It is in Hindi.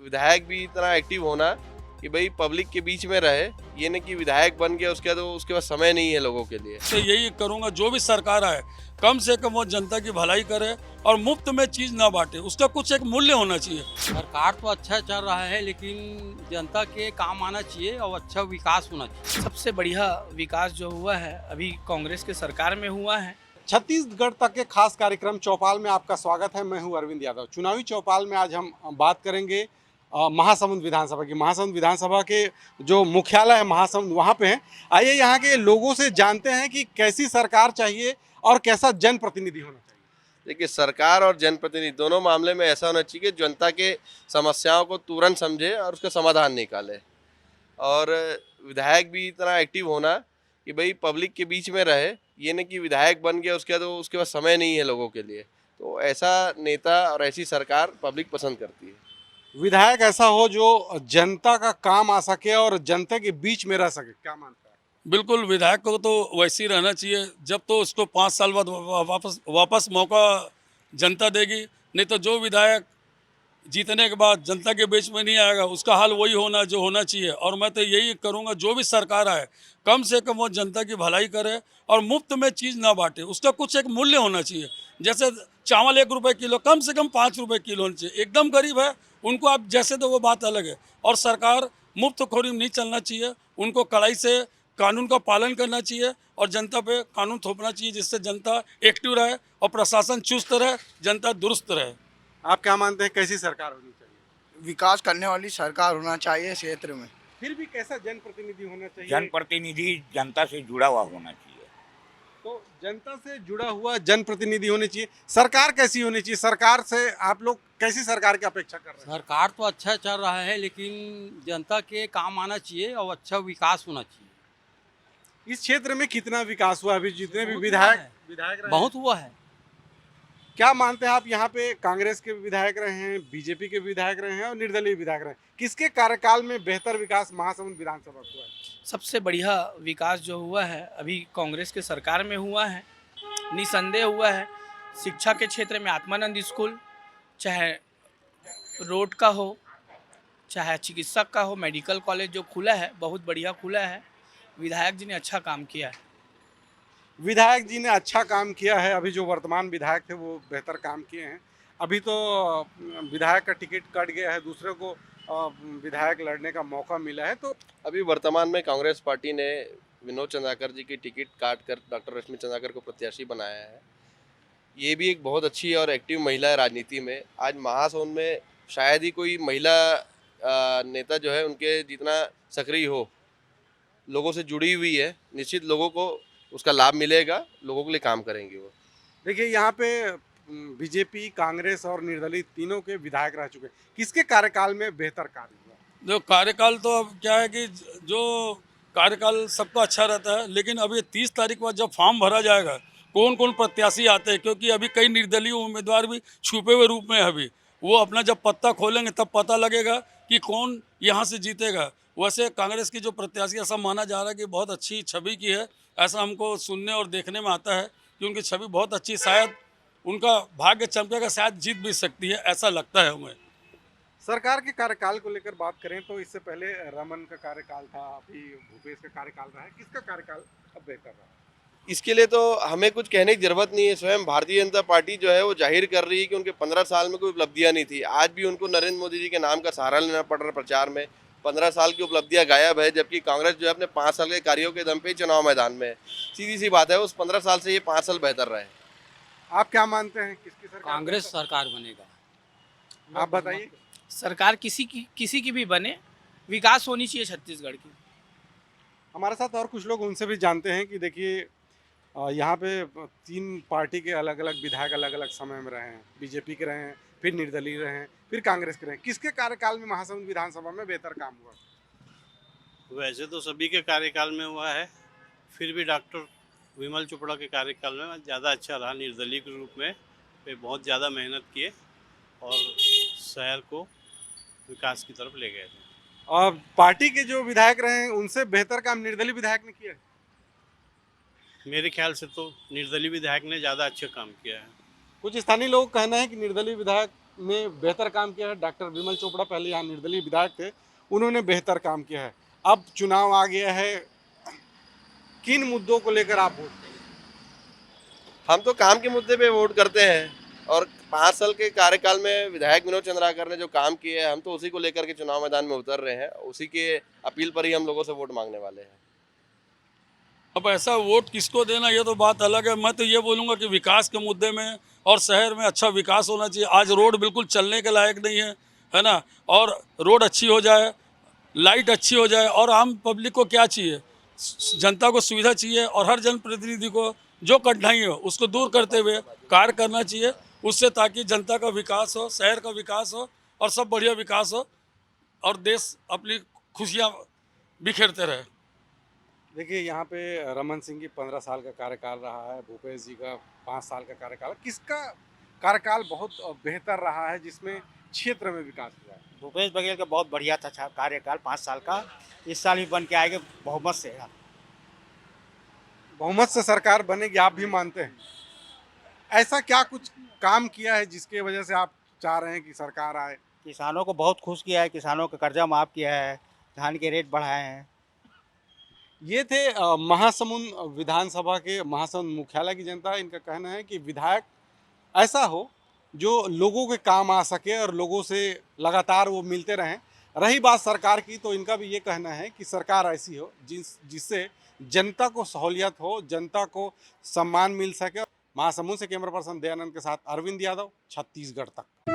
विधायक भी इतना एक्टिव होना कि भाई पब्लिक के बीच में रहे, ये नहीं कि विधायक बन गया उसके बाद उसके पास समय नहीं है लोगों के लिए। तो यही करूंगा, जो भी सरकार आए कम से कम वो जनता की भलाई करे और मुफ्त में चीज ना बांटे, उसका कुछ एक मूल्य होना चाहिए। सरकार तो अच्छा चल रहा है, लेकिन जनता के काम आना चाहिए और अच्छा विकास होना चाहिए। सबसे बढ़िया विकास जो हुआ है अभी कांग्रेस के सरकार में हुआ है। छत्तीसगढ़ तक के खास कार्यक्रम चौपाल में आपका स्वागत है। मैं हूं अरविंद यादव। चुनावी चौपाल में आज हम बात करेंगे महासमुंद विधानसभा की। महासमुंद विधानसभा के जो मुख्यालय है महासमुंद, वहां पे हैं। आइए यहाँ के लोगों से जानते हैं कि कैसी सरकार चाहिए और कैसा जनप्रतिनिधि होना चाहिए। देखिए, सरकार और जनप्रतिनिधि दोनों मामले में ऐसा होना चाहिए कि जनता के समस्याओं को तुरंत समझे और उसका समाधान निकाले। और विधायक भी इतना एक्टिव होना कि भाई पब्लिक के बीच में रहे, ये नहीं कि विधायक बन गया उसके बाद उसके पास समय नहीं है लोगों के लिए। तो ऐसा नेता और ऐसी सरकार पब्लिक पसंद करती है। विधायक ऐसा हो जो जनता का काम आ सके और जनता के बीच में रह सके, क्या मानते हैं? बिल्कुल, विधायक को तो वैसे ही रहना चाहिए। जब तो उसको 5 साल बाद वापस मौका जनता देगी, नहीं तो जो विधायक जीतने के बाद जनता के बीच में नहीं आएगा उसका हाल वही होना जो होना चाहिए। और मैं तो यही करूंगा, जो भी सरकार आए कम से कम वो जनता की भलाई करे और मुफ्त में चीज़ ना बांटे, उसका कुछ एक मूल्य होना चाहिए। जैसे चावल 1 रुपये किलो, कम से कम 5 रुपये किलो होना चाहिए। एकदम गरीब है उनको आप जैसे दो वो बात अलग है। और सरकार मुफ्तखोरी में नहीं चलना चाहिए, उनको कड़ाई से कानून का पालन करना चाहिए और जनता पे कानून थोपना चाहिए, जिससे जनता एक्टिव रहे और प्रशासन चुस्त रहे, जनता दुरुस्त रहे। आप क्या मानते हैं, कैसी सरकार होनी चाहिए? विकास करने वाली सरकार होना चाहिए क्षेत्र में। फिर भी कैसा जनप्रतिनिधि होना चाहिए? जनप्रतिनिधि जनता से जुड़ा हुआ होना चाहिए। तो जनता से जुड़ा हुआ जनप्रतिनिधि होनी चाहिए। सरकार कैसी होनी चाहिए? सरकार से आप लोग कैसी सरकार की अपेक्षा कर रहे हैं? सरकार तो अच्छा चल रहा है, लेकिन जनता के काम आना चाहिए और अच्छा विकास होना चाहिए। इस क्षेत्र में कितना विकास हुआ? अभी जितने भी बहुत विधायक हुआ है। विधायक रहे बहुत हुआ है। क्या मानते हैं आप? यहाँ पे कांग्रेस के विधायक रहे हैं, बीजेपी के विधायक रहे हैं और निर्दलीय विधायक रहे हैं। किसके कार्यकाल में बेहतर विकास महासमुंद विधानसभा को हुआ है? सबसे बढ़िया विकास जो हुआ है अभी कांग्रेस के सरकार में हुआ है, निसंदेह हुआ है। शिक्षा के क्षेत्र में आत्मानंद स्कूल, चाहे रोड का हो, चाहे चिकित्सक का हो, मेडिकल कॉलेज जो खुला है बहुत बढ़िया खुला है। विधायक जी ने अच्छा काम किया है। विधायक जी ने अच्छा काम किया है। अभी जो वर्तमान विधायक थे वो बेहतर काम किए हैं। अभी तो विधायक का टिकट कट गया है, दूसरे को विधायक लड़ने का मौका मिला है। तो अभी वर्तमान में कांग्रेस पार्टी ने विनोद चंद्राकर जी की टिकट काट कर डॉक्टर रश्मि चंद्राकर को प्रत्याशी बनाया है। ये भी एक बहुत अच्छी और एक्टिव महिला है राजनीति में। आज महासमुंद में शायद ही कोई महिला नेता जो है उनके जितना सक्रिय हो, लोगों से जुड़ी हुई है। निश्चित लोगों को उसका लाभ मिलेगा, लोगों के लिए काम करेंगे वो। देखिए, यहाँ पे बीजेपी, कांग्रेस और निर्दलीय तीनों के विधायक रह चुके हैं। किसके कार्यकाल में बेहतर कार्य हुआ? जो कार्यकाल तो अब क्या है कि जो कार्यकाल सबका अच्छा रहता है, लेकिन अभी 30 तारीख को जब फॉर्म भरा जाएगा कौन कौन प्रत्याशी आते हैं, क्योंकि अभी कई निर्दलीय उम्मीदवार भी छुपे हुए रूप में है। अभी वो अपना जब पत्ता खोलेंगे तब पता लगेगा कि कौन यहाँ से जीतेगा। वैसे कांग्रेस की जो प्रत्याशी ऐसा माना जा रहा है कि बहुत अच्छी छवि की है, ऐसा हमको सुनने और देखने में आता है कि उनकी छवि बहुत अच्छी, शायद उनका भाग्य चमकेगा, शायद जीत भी सकती है, ऐसा लगता है हमें। सरकार के कार्यकाल को लेकर बात करें तो इससे पहले रमन का कार्यकाल था, अभी भूपेश का कार्यकाल रहा है। किसका कार्यकाल अब बेहतर रहा? इसके लिए तो हमें कुछ कहने की जरूरत नहीं है। स्वयं भारतीय जनता पार्टी जो है वो जाहिर कर रही है कि उनके 15 साल में कोई उपलब्धियां नहीं थी। आज भी उनको नरेंद्र मोदी जी के नाम का सहारा लेना पड़ रहा है प्रचार में। 15 साल की उपलब्धियां गायब है, जबकि कांग्रेस जो है अपने 5 साल के कार्यों के दम पे चुनाव मैदान में है। सीधी सी बात है, उस 15 साल से ये 5 साल बेहतर रहे। आप क्या मानते हैं, किसकी सरकार? कांग्रेस सरकार बनेगा। आप बताइए। सरकार किसी की भी बने, विकास होनी चाहिए छत्तीसगढ़ की। हमारे साथ और कुछ लोग, उनसे भी जानते हैं कि देखिए यहाँ पे 3 पार्टी के अलग अलग विधायक अलग अलग समय में रहे हैं। बीजेपी के रहे हैं, फिर निर्दलीय रहे हैं, फिर कांग्रेस के रहे हैं। किसके कार्यकाल में महासमुंद विधानसभा में बेहतर काम हुआ? वैसे तो सभी के कार्यकाल में हुआ है, फिर भी डॉक्टर विमल चोपड़ा के कार्यकाल में ज़्यादा अच्छा रहा। निर्दलीय के रूप में वे बहुत ज़्यादा मेहनत किए और शहर को विकास की तरफ ले गए थे। और पार्टी के जो विधायक रहे हैं उनसे बेहतर काम निर्दलीय विधायक ने किया है। मेरे ख्याल से तो निर्दलीय विधायक ने ज़्यादा अच्छा काम किया है। कुछ स्थानीय लोग कहना है कि निर्दलीय विधायक में बेहतर काम किया है। डॉक्टर विमल चोपड़ा पहले यहाँ निर्दलीय विधायक थे, उन्होंने बेहतर काम किया है। अब चुनाव आ गया है, किन मुद्दों को लेकर आप वोट करेंगे? हम तो काम के मुद्दे पे वोट करते हैं और 5 साल के कार्यकाल में विधायक विनोद चंद्राकर ने जो काम किए हैं हम तो उसी को लेकर के चुनाव मैदान में उतर रहे हैं। उसी के अपील पर ही हम लोगों से वोट मांगने वाले हैं। अब ऐसा वोट किसको देना ये तो बात अलग है। मैं तो ये बोलूँगा कि विकास के मुद्दे में और शहर में अच्छा विकास होना चाहिए। आज रोड बिल्कुल चलने के लायक नहीं है ना। और रोड अच्छी हो जाए, लाइट अच्छी हो जाए और आम पब्लिक को क्या चाहिए, जनता को सुविधा चाहिए और हर जनप्रतिनिधि को जो कठिनाई हो उसको दूर करते हुए कार्य करना चाहिए, उससे ताकि जनता का विकास हो, शहर का विकास हो और सब बढ़िया विकास हो और देश अपनी खुशियाँ बिखेरते रहे। देखिए यहाँ पे रमन सिंह की 15 साल का कार्यकाल रहा है, भूपेश जी का 5 साल का कार्यकाल, किसका कार्यकाल बहुत बेहतर रहा है जिसमें क्षेत्र में विकास हुआ है? भूपेश बघेल का बहुत बढ़िया था कार्यकाल 5 साल का। इस साल भी बन के आएंगे बहुमत से। बहुमत से सरकार बनेगी, आप भी मानते हैं? ऐसा क्या कुछ काम किया है जिसके वजह से आप चाह रहे हैं कि सरकार आए? किसानों को बहुत खुश किया है, किसानों का कर्जा माफ़ किया है, धान के रेट बढ़ाए हैं। ये थे महासमुंद विधानसभा के महासमुंद मुख्यालय की जनता। इनका कहना है कि विधायक ऐसा हो जो लोगों के काम आ सके और लोगों से लगातार वो मिलते रहें। रही बात सरकार की, तो इनका भी ये कहना है कि सरकार ऐसी हो जिससे जनता को सहूलियत हो, जनता को सम्मान मिल सके। महासमुंद से कैमरा पर्सन दयानंद के साथ अरविंद यादव, छत्तीसगढ़ तक।